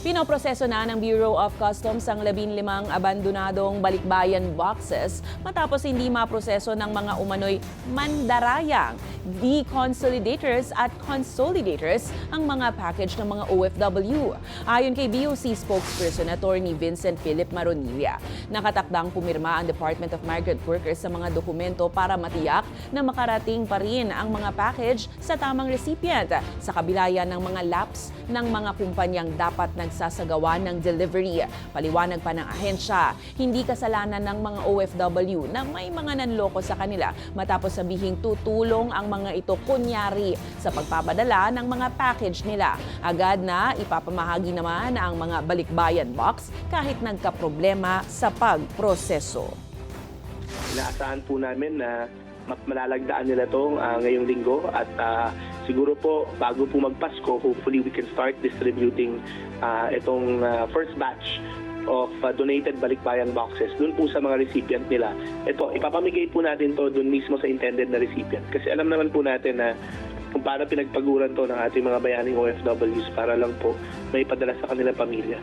Pinoproseso na ng Bureau of Customs ang 15 abandonadong balikbayan boxes matapos hindi maproseso ng mga umano'y mandarayang, deconsolidators at consolidators ang mga package ng mga OFW. Ayon kay BOC spokesperson Attorney Vincent Philip Maronilla, nakatakdang pumirma ang Department of Migrant Workers sa mga dokumento para matiyak na makarating pa rin ang mga package sa tamang recipient sa kabila yan ng mga lapse ng mga kumpanyang dapat nagsasagawa ng delivery. Paliwanag pa ng ahensya, hindi kasalanan ng mga OFW na may mga nanloko sa kanila matapos sabihing tutulong ang mga ito kunyari sa pagpapadala ng mga package nila. Agad na ipapamahagi naman ang mga balikbayan box kahit nagkaproblema sa pagproseso. Inaasahan po namin na malalagdaan nila ito ngayong linggo at siguro po bago po magpasko, hopefully we can start distributing itong first batch of donated balikbayan boxes dun po sa mga recipient nila. Ito, ipapamigay po natin to dun mismo sa intended na recipient kasi alam naman po natin na kung paano pinagpaguran to ng ating mga bayaning OFWs para lang po may padala sa kanilang pamilya.